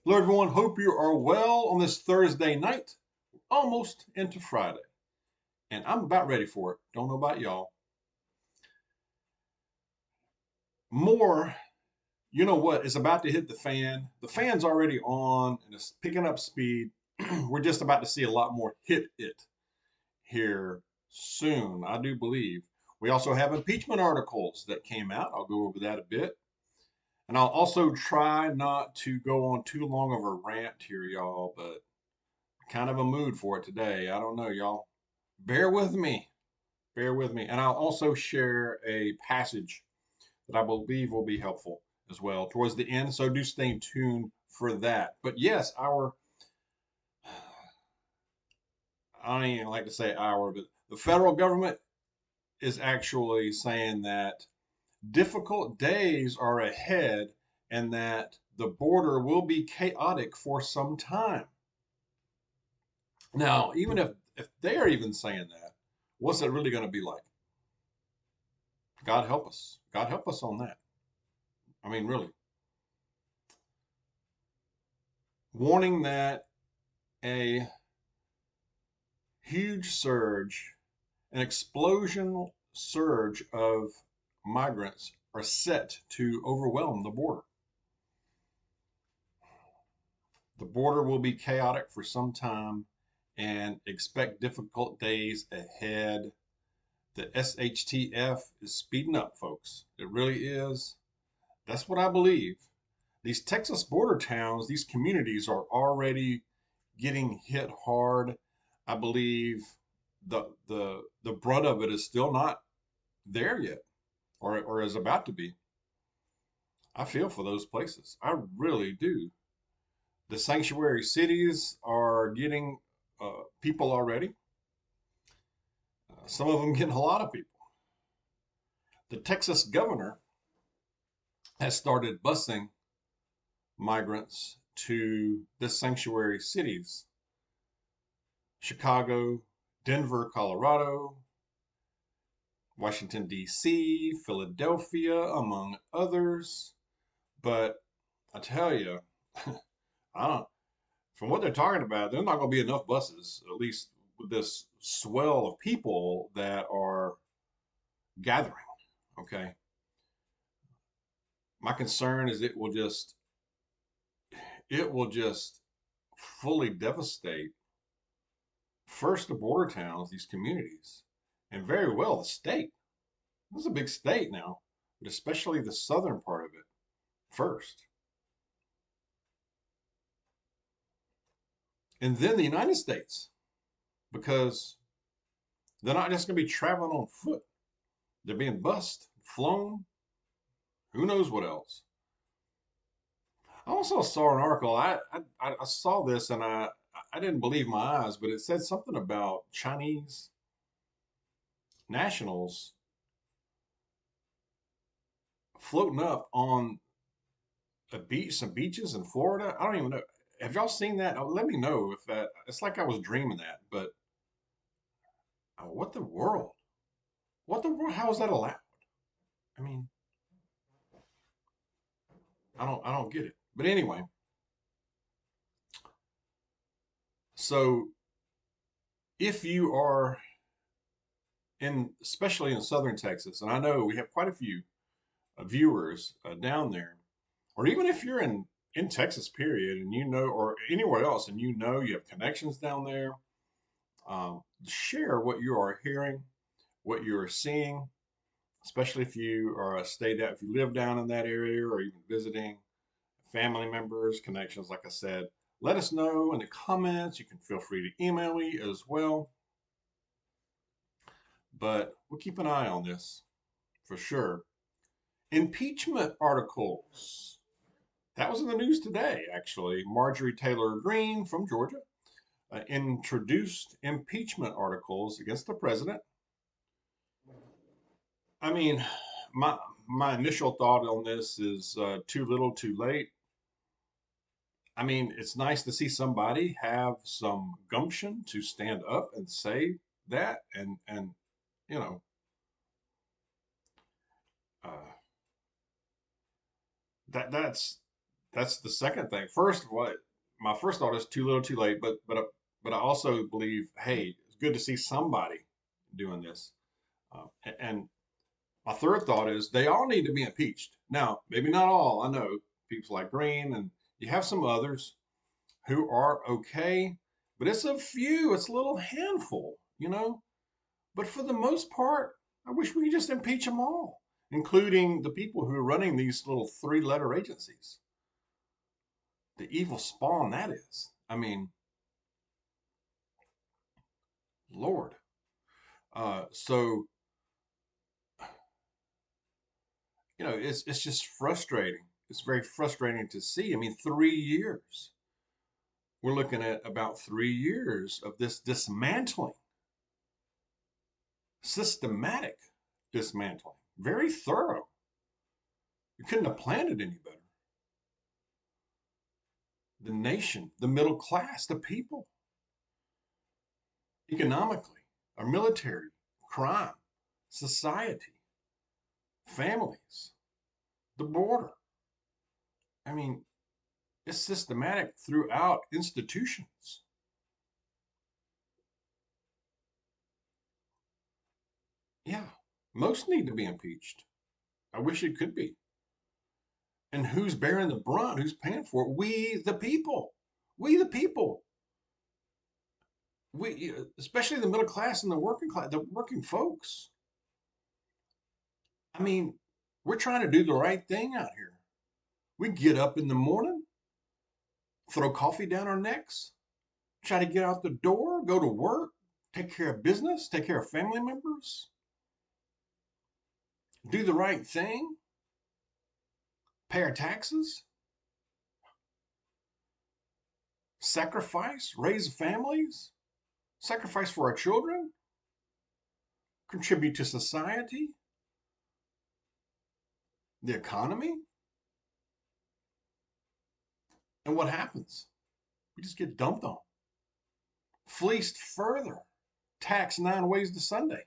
Hello, everyone. Hope you are well on this Thursday night, almost into Friday. And I'm about ready for it. Don't know about y'all. More, you know what, is about to hit the fan. The fan's already on and it's picking up speed. We're just about to see a lot more hit it here soon, I do believe. We also have impeachment articles that came out. I'll go over that a bit. And I'll also try not to go on too long of a rant here, y'all, but kind of a mood for it today. I don't know, y'all. Bear with me. Bear with me. And I'll also share a passage that I believe will be helpful as well towards the end. So do stay tuned for that. But yes, I don't even like to say our, but the federal government is actually saying that difficult days are ahead and that the border will be chaotic for some time. Now, even if they are even saying that, what's it really going to be like? God help us. God help us on that. I mean, really. Warning that a huge surge, an explosional surge of migrants are set to overwhelm the border. The border will be chaotic for some time and expect difficult days ahead. The SHTF is speeding up, folks. It really is. That's what I believe. These Texas border towns, these communities are already getting hit hard. I believe the brunt of it is still not there yet, or is about to be. I feel for those places. I really do. The sanctuary cities are getting people already. Some of them getting a lot of people. The Texas governor has started busing migrants to the sanctuary cities: Chicago, Denver, Colorado, Washington, D.C., Philadelphia, among others. But I tell you, I don't, from what they're talking about, there's not going to be enough buses, at least with this swell of people that are gathering. Okay. My concern is it will just fully devastate first the border towns, these communities, and very well the state. This is a big state now, but especially the southern part of it first. And then the United States, because they're not just going to be traveling on foot. They're being bused, flown, who knows what else. I also saw an article. I saw this and I didn't believe my eyes, but it said something about Chinese nationals floating up on some beaches in Florida. I don't even know. Have y'all seen that? Let me know if that. It's like I was dreaming that, but what the world? What the world? How is that allowed? I mean, I don't get it. But anyway, so if you are especially in southern Texas, and I know we have quite a few viewers down there, or even if you're in Texas, period, and you know, or anywhere else, and you know you have connections down there, share what you are hearing, what you are seeing, especially if you are if you live down in that area, or even visiting family members, connections. Like I said, let us know in the comments. You can feel free to email me as well. But we'll keep an eye on this for sure. Impeachment articles. That was in the news today, actually. Marjorie Taylor Greene from Georgia introduced impeachment articles against the president. I mean, my my initial thought on this is too little, too late. I mean, it's nice to see somebody have some gumption to stand up and say that, and you know, uh, that's that's the second thing. First, what my first thought is too little, too late. But I also believe, hey, it's good to see somebody doing this. And my third thought is they all need to be impeached. Now, maybe not all. I know people like Green, and you have some others who are okay, but it's a few. It's a little handful, you know. But for the most part, I wish we could just impeach them all, including the people who are running these little three-letter agencies. The evil spawn that is. I mean, Lord. So it's just frustrating. It's very frustrating to see. I mean, 3 years. We're looking at about 3 years of this dismantling, systematic dismantling, very thorough. You couldn't have planned it any better. The nation, the middle class, the people, economically, our military, crime, society, families, the border. I mean, it's systematic throughout institutions. Yeah, most need to be impeached. I wish it could be. And who's bearing the brunt? Who's paying for it? We, the people. We, the people. We, especially the middle class and the working class, the working folks. I mean, we're trying to do the right thing out here. We get up in the morning, throw coffee down our necks, try to get out the door, go to work, take care of business, take care of family members, do the right thing, pay our taxes, sacrifice, raise families, sacrifice for our children, contribute to society, the economy. And what happens? We just get dumped on, fleeced further, taxed 9 ways to Sunday,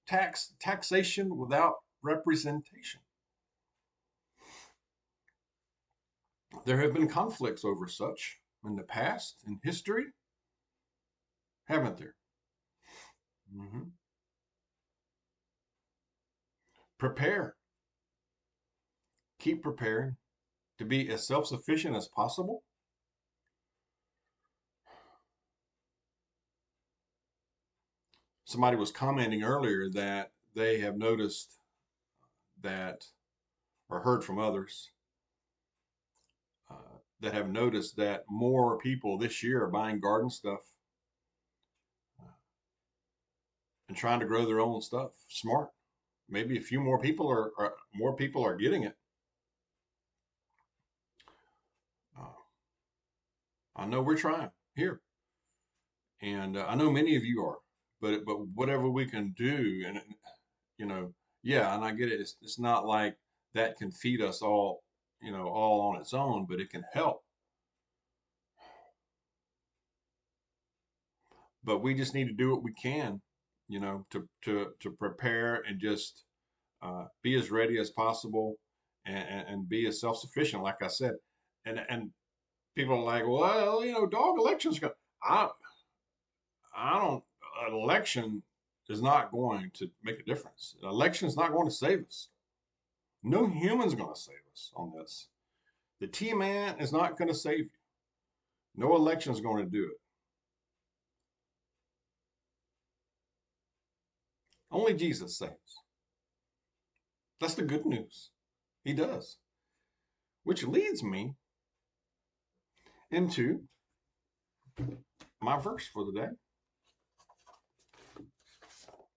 taxation without representation. There have been conflicts over such in the past, in history, haven't there? Hmm. Prepare, keep preparing to be as self sufficient as possible. Somebody was commenting earlier that they have noticed that, or heard from others, that have noticed that more people this year are buying garden stuff and trying to grow their own stuff. Smart. Maybe a few more people are getting it. Uh, I know we're trying here, and I know many of you are. But whatever we can do, and you know, yeah, and I get it. It's not like that can feed us all, all on its own, but it can help. But we just need to do what we can, to prepare and just be as ready as possible, and be as self-sufficient, like I said. And people are like, well, dog elections go. I I don't. An election is not going to make a difference. An election is not going to save us. No human's going to save us on this. The T man is not going to save you. No election is going to do it. Only Jesus saves. That's the good news. He does. Which leads me into my verse for the day,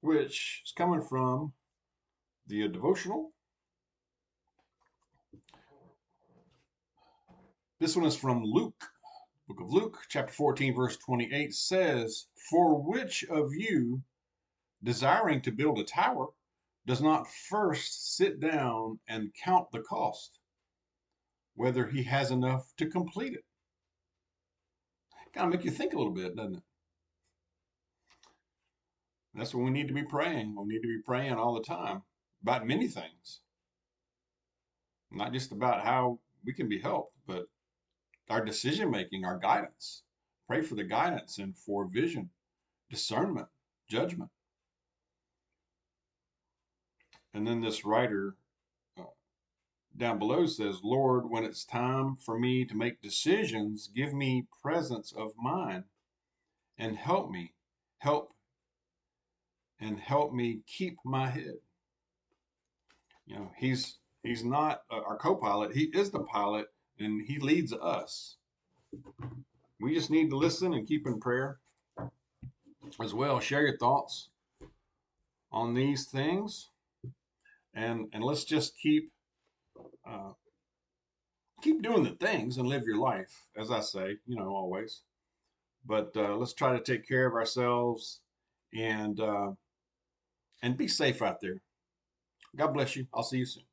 which is coming from the devotional. This one is from Luke. Book of Luke, chapter 14, verse 28 says, "For which of you, desiring to build a tower, does not first sit down and count the cost, whether he has enough to complete it?" Kind of make you think a little bit, doesn't it? That's what we need to be praying. We need to be praying all the time about many things, not just about how we can be helped, but our decision making, our guidance. Pray for the guidance and for vision, discernment, judgment. And then this writer uh, down below says, Lord, when it's time for me to make decisions, give me presence of mind and help help me keep my head. You know, he's not our co-pilot. He is the pilot, and he leads us. We just need to listen and keep in prayer as well. Share your thoughts on these things, and let's just uh, keep doing the things and live your life, as I say, you know, always. But let's try to take care of ourselves and be safe out there. God bless you. I'll see you soon.